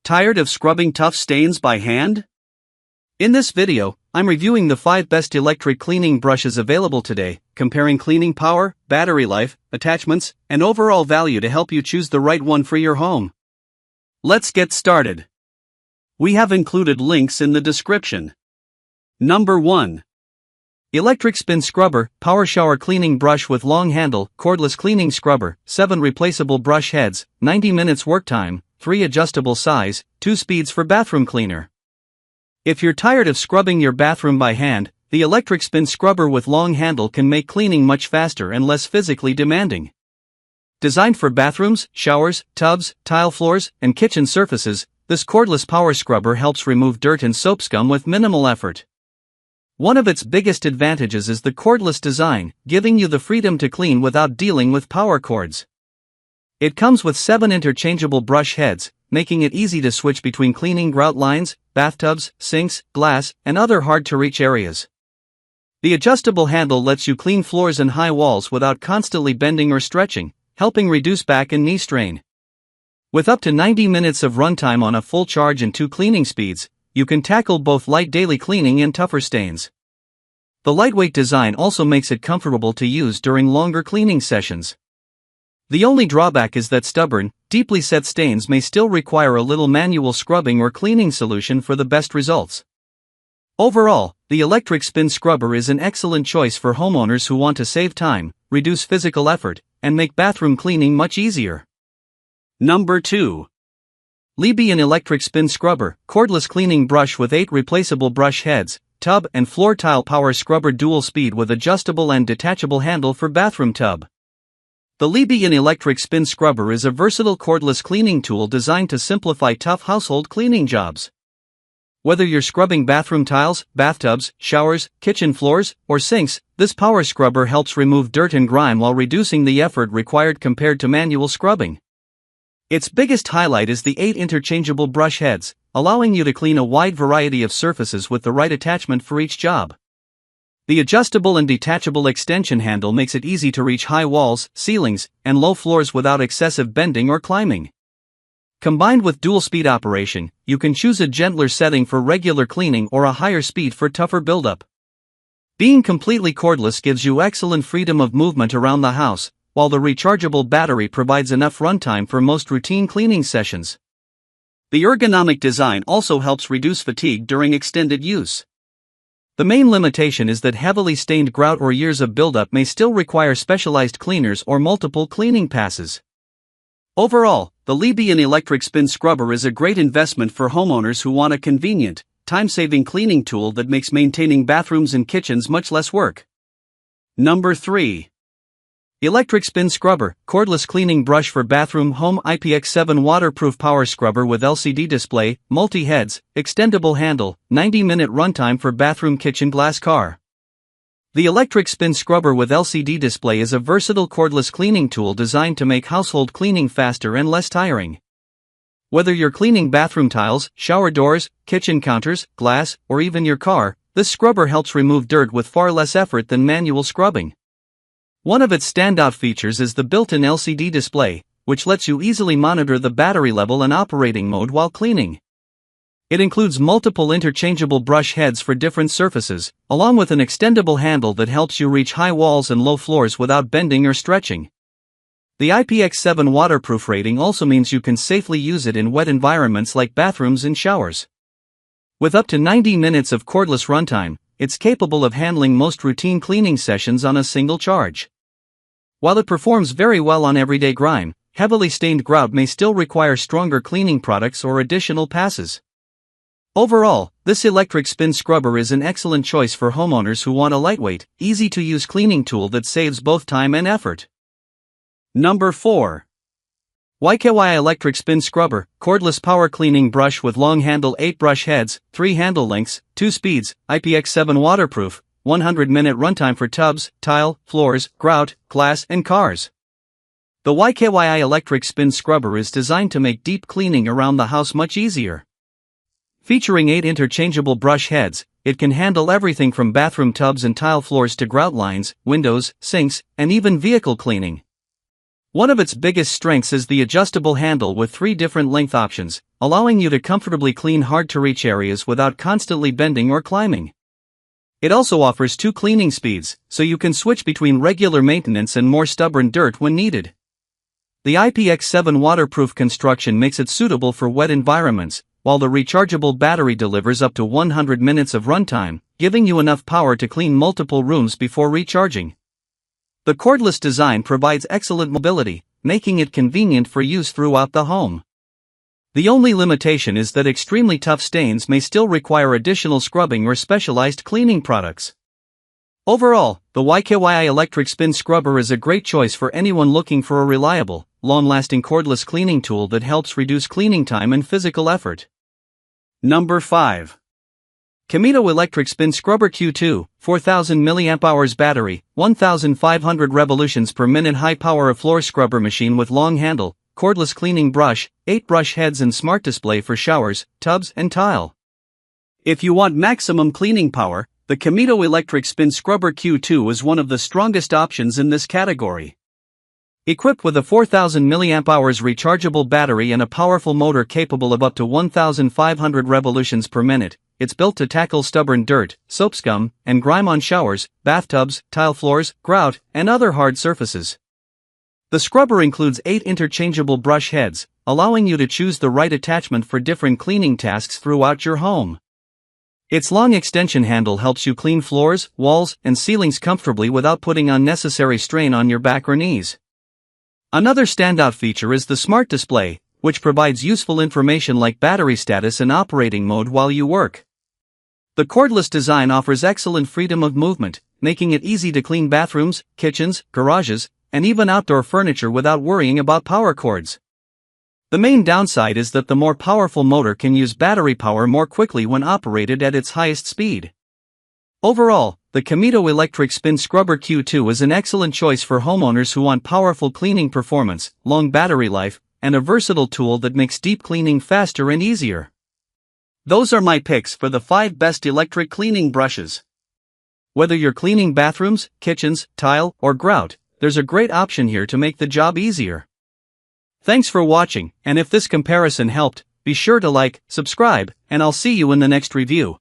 Tired of scrubbing tough stains by hand? In this video, I'm reviewing the 5 best electric cleaning brushes available today, comparing cleaning power, battery life, attachments, and overall value to help you choose the right one for your home. Let's get started. We have included links in the description. Number 1. Electric Spin Scrubber, Power Shower Cleaning Brush with Long Handle, Cordless Cleaning Scrubber, 7 replaceable brush heads, 90 minutes work time, 3 adjustable size, 2 speeds for bathroom cleaner. If you're tired of scrubbing your bathroom by hand, the Electric Spin Scrubber with long handle can make cleaning much faster and less physically demanding. Designed for bathrooms, showers, tubs, tile floors, and kitchen surfaces, this cordless power scrubber helps remove dirt and soap scum with minimal effort. One of its biggest advantages is the cordless design, giving you the freedom to clean without dealing with power cords. It comes with 7 interchangeable brush heads, making it easy to switch between cleaning grout lines, bathtubs, sinks, glass, and other hard-to-reach areas. The adjustable handle lets you clean floors and high walls without constantly bending or stretching, helping reduce back and knee strain. With up to 90 minutes of runtime on a full charge and 2 cleaning speeds, you can tackle both light daily cleaning and tougher stains. The lightweight design also makes it comfortable to use during longer cleaning sessions. The only drawback is that stubborn, deeply set stains may still require a little manual scrubbing or cleaning solution for the best results. Overall, the Electric Spin Scrubber is an excellent choice for homeowners who want to save time, reduce physical effort, and make bathroom cleaning much easier. Number 2. Lebian Electric Spin Scrubber, Cordless Cleaning Brush with 8 replaceable brush heads, tub and floor tile power scrubber, dual speed with adjustable and detachable handle for bathroom tub. The Lebian Electric Spin Scrubber is a versatile cordless cleaning tool designed to simplify tough household cleaning jobs. Whether you're scrubbing bathroom tiles, bathtubs, showers, kitchen floors, or sinks, this power scrubber helps remove dirt and grime while reducing the effort required compared to manual scrubbing. Its biggest highlight is the 8 interchangeable brush heads, allowing you to clean a wide variety of surfaces with the right attachment for each job. The adjustable and detachable extension handle makes it easy to reach high walls, ceilings, and low floors without excessive bending or climbing. Combined with dual-speed operation, you can choose a gentler setting for regular cleaning or a higher speed for tougher buildup. Being completely cordless gives you excellent freedom of movement around the house, while the rechargeable battery provides enough runtime for most routine cleaning sessions. The ergonomic design also helps reduce fatigue during extended use. The main limitation is that heavily stained grout or years of buildup may still require specialized cleaners or multiple cleaning passes. Overall, the Lebian Electric Spin Scrubber is a great investment for homeowners who want a convenient, time-saving cleaning tool that makes maintaining bathrooms and kitchens much less work. Number 3. Electric Spin Scrubber, Cordless Cleaning Brush for Bathroom Home, IPX7 Waterproof Power Scrubber with LCD display, multi-heads, extendable handle, 90-minute runtime for bathroom kitchen glass car. The Electric Spin Scrubber with LCD display is a versatile cordless cleaning tool designed to make household cleaning faster and less tiring. Whether you're cleaning bathroom tiles, shower doors, kitchen counters, glass, or even your car, this scrubber helps remove dirt with far less effort than manual scrubbing. One of its standout features is the built-in LCD display, which lets you easily monitor the battery level and operating mode while cleaning. It includes multiple interchangeable brush heads for different surfaces, along with an extendable handle that helps you reach high walls and low floors without bending or stretching. The IPX7 waterproof rating also means you can safely use it in wet environments like bathrooms and showers. With up to 90 minutes of cordless runtime, it's capable of handling most routine cleaning sessions on a single charge. While it performs very well on everyday grime, heavily stained grout may still require stronger cleaning products or additional passes. Overall, this Electric Spin Scrubber is an excellent choice for homeowners who want a lightweight, easy-to-use cleaning tool that saves both time and effort. Number 4. YKY Electric Spin Scrubber, Cordless Power Cleaning Brush with Long Handle, 8 brush heads, 3 handle lengths, 2 speeds, IPX7 waterproof, 100-minute runtime for tubs, tile, floors, grout, glass, and cars. The YKY Electric Spin Scrubber is designed to make deep cleaning around the house much easier. Featuring 8 interchangeable brush heads, it can handle everything from bathroom tubs and tile floors to grout lines, windows, sinks, and even vehicle cleaning. One of its biggest strengths is the adjustable handle with 3 different length options, allowing you to comfortably clean hard-to-reach areas without constantly bending or climbing. It also offers 2 cleaning speeds, so you can switch between regular maintenance and more stubborn dirt when needed. The IPX7 waterproof construction makes it suitable for wet environments, while the rechargeable battery delivers up to 100 minutes of runtime, giving you enough power to clean multiple rooms before recharging. The cordless design provides excellent mobility, making it convenient for use throughout the home. The only limitation is that extremely tough stains may still require additional scrubbing or specialized cleaning products. Overall, the YKYI electric spin scrubber is a great choice for anyone looking for a reliable, long-lasting cordless cleaning tool that helps reduce cleaning time and physical effort. Number 5. Camito Electric Spin Scrubber Q2, 4000 mAh battery, 1500 revolutions per minute high power floor scrubber machine with long handle, cordless cleaning brush, 8 brush heads and smart display for showers, tubs and tile. If you want maximum cleaning power, the Camito Electric Spin Scrubber Q2 is one of the strongest options in this category. Equipped with a 4000 mAh rechargeable battery and a powerful motor capable of up to 1500 revolutions per minute, it's built to tackle stubborn dirt, soap scum, and grime on showers, bathtubs, tile floors, grout, and other hard surfaces. The scrubber includes 8 interchangeable brush heads, allowing you to choose the right attachment for different cleaning tasks throughout your home. Its long extension handle helps you clean floors, walls, and ceilings comfortably without putting unnecessary strain on your back or knees. Another standout feature is the smart display, which provides useful information like battery status and operating mode while you work. The cordless design offers excellent freedom of movement, making it easy to clean bathrooms, kitchens, garages, and even outdoor furniture without worrying about power cords. The main downside is that the more powerful motor can use battery power more quickly when operated at its highest speed. Overall, the Camito Electric Spin Scrubber Q2 is an excellent choice for homeowners who want powerful cleaning performance, long battery life, and a versatile tool that makes deep cleaning faster and easier. Those are my picks for the 5 best electric cleaning brushes. Whether you're cleaning bathrooms, kitchens, tile, or grout, there's a great option here to make the job easier. Thanks for watching, and if this comparison helped, be sure to like, subscribe, and I'll see you in the next review.